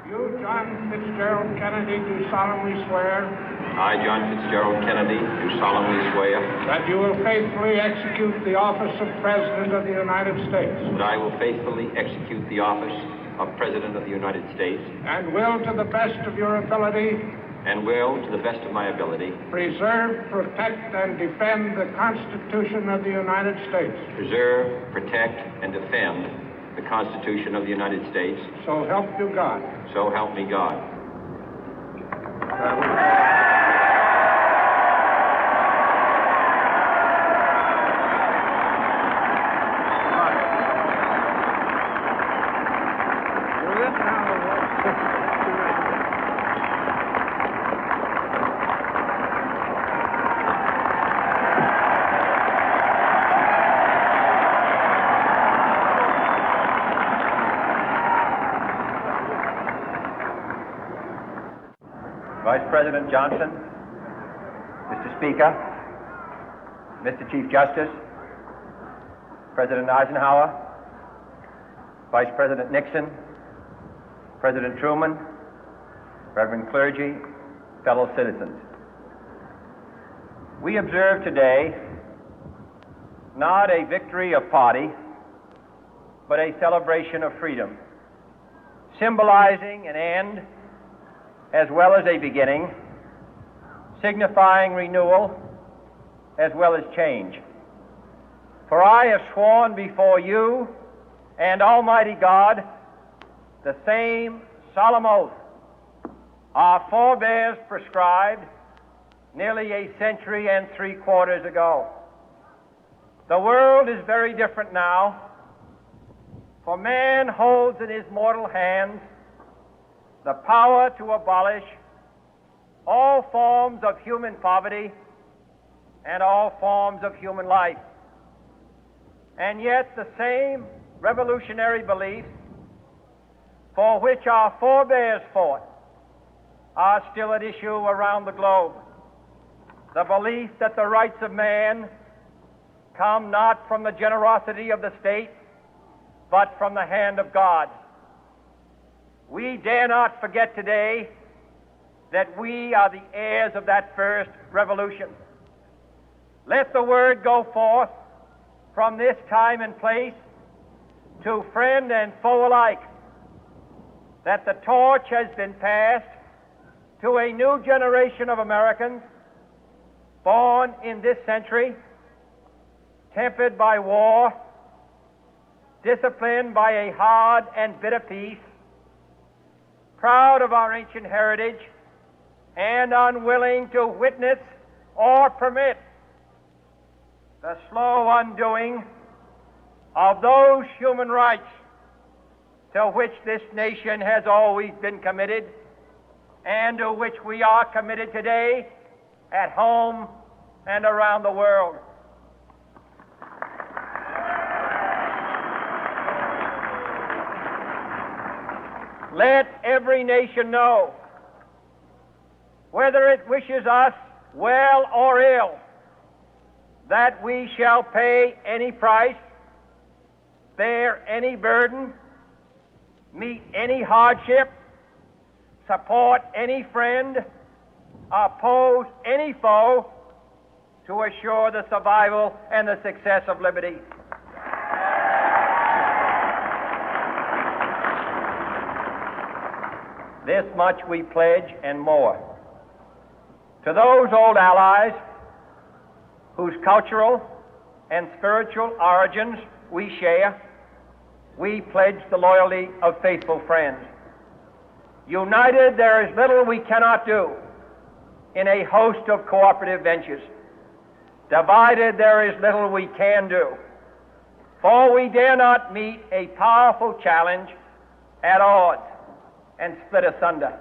You, John Fitzgerald Kennedy, do solemnly swear I, John Fitzgerald Kennedy, do solemnly swear that you will faithfully execute the office of President of the United States that I will faithfully execute the office of President of the United States and will, to the best of your ability, and will, to the best of my ability, preserve, protect, and defend the Constitution of the United States. preserve, protect, and defend the Constitution of the United States. So help you God. So help me God. Vice President Johnson, Mr. Speaker, Mr. Chief Justice, President Eisenhower, Vice President Nixon, President Truman, Reverend clergy, fellow citizens. We observe today not a victory of party, but a celebration of freedom, symbolizing an end as well as a beginning, signifying renewal as well as change. For I have sworn before you and Almighty God the same solemn oath our forebears prescribed nearly a century and 3/4 ago. The world is very different now, for man holds in his mortal hands the power to abolish all forms of human poverty and all forms of human life. And yet the same revolutionary beliefs for which our forebears fought are still at issue around the globe. The belief that the rights of man come not from the generosity of the state, but from the hand of God. We dare not forget today that we are the heirs of that first revolution. Let the word go forth from this time and place to friend and foe alike that the torch has been passed to a new generation of Americans born in this century, tempered by war, disciplined by a hard and bitter peace, proud of our ancient heritage, and unwilling to witness or permit the slow undoing of those human rights to which this nation has always been committed and to which we are committed today at home and around the world. Let every nation know, whether it wishes us well or ill, that we shall pay any price, bear any burden, meet any hardship, support any friend, oppose any foe to assure the survival and the success of liberty. This much we pledge and more. To those old allies whose cultural and spiritual origins we share, we pledge the loyalty of faithful friends. United, there is little we cannot do in a host of cooperative ventures. Divided, there is little we can do, for we dare not meet a powerful challenge at odds and split asunder.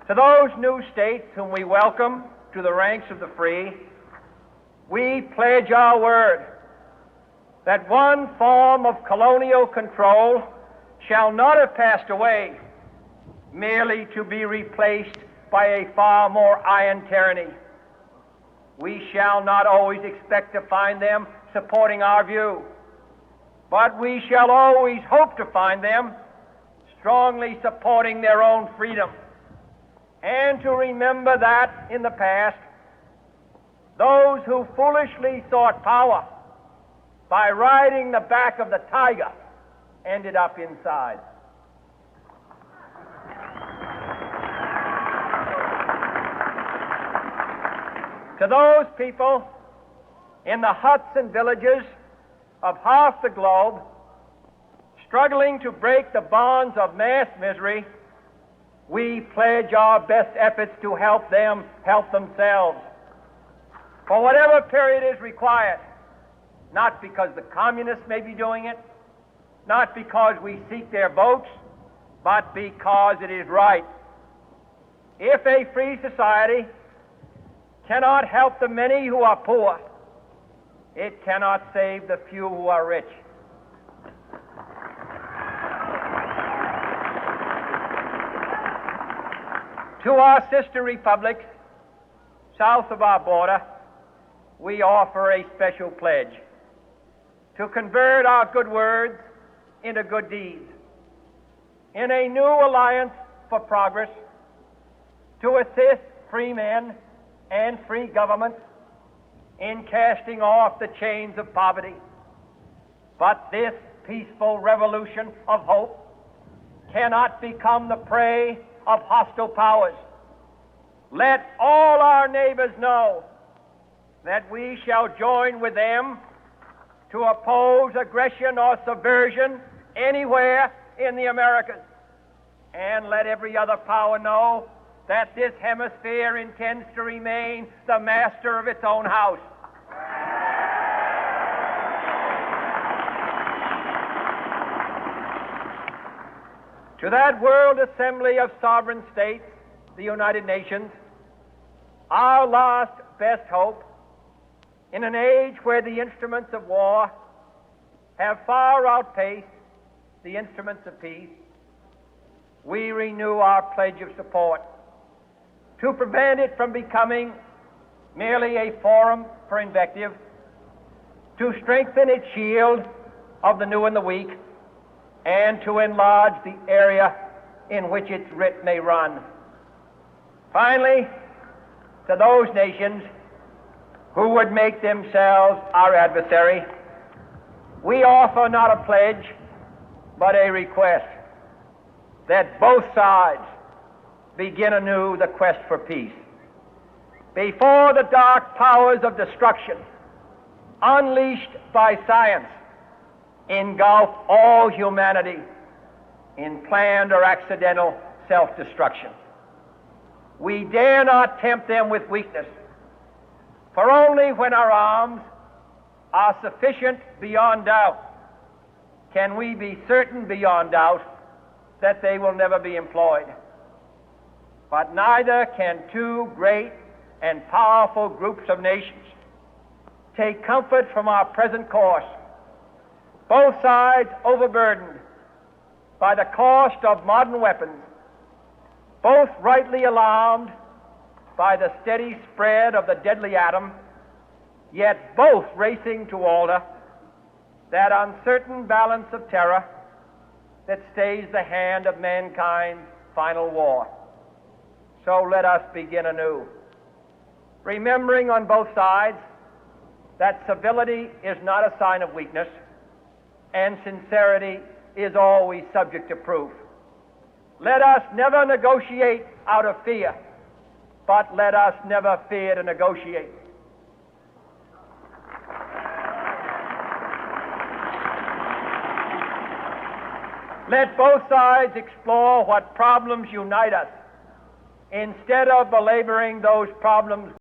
To those new states whom we welcome to the ranks of the free, we pledge our word that one form of colonial control shall not have passed away, merely to be replaced by a far more iron tyranny. We shall not always expect to find them supporting our view, but we shall always hope to find them strongly supporting their own freedom, and to remember that in the past, those who foolishly sought power by riding the back of the tiger ended up inside. To those people in the huts and villages of half the globe struggling to break the bonds of mass misery, we pledge our best efforts to help them help themselves for whatever period is required, not because the communists may be doing it, not because we seek their votes, but because it is right. If a free society cannot help the many who are poor, it cannot save the few who are rich. To our sister republics south of our border, we offer a special pledge to convert our good words into good deeds, in a new alliance for progress, to assist free men and free governments in casting off the chains of poverty. But this peaceful revolution of hope cannot become the prey of hostile powers. Let all our neighbors know that we shall join with them to oppose aggression or subversion anywhere in the Americas. And let every other power know that this hemisphere intends to remain the master of its own house. To that World Assembly of Sovereign States, the United Nations, our last best hope, in an age where the instruments of war have far outpaced the instruments of peace, we renew our pledge of support to prevent it from becoming merely a forum for invective, to strengthen its shield of the new and the weak, and to enlarge the area in which its writ may run. Finally, to those nations who would make themselves our adversary, we offer not a pledge, but a request that both sides begin anew the quest for peace. Before the dark powers of destruction, unleashed by science, engulf all humanity in planned or accidental self-destruction, we dare not tempt them with weakness, for only when our arms are sufficient beyond doubt can we be certain beyond doubt that they will never be employed. But neither can two great and powerful groups of nations take comfort from our present course, both sides overburdened by the cost of modern weapons, both rightly alarmed by the steady spread of the deadly atom, yet both racing to alter that uncertain balance of terror that stays the hand of mankind's final war. So let us begin anew, remembering on both sides that civility is not a sign of weakness, and sincerity is always subject to proof. Let us never negotiate out of fear, but let us never fear to negotiate. Let both sides explore what problems unite us, instead of belaboring those problems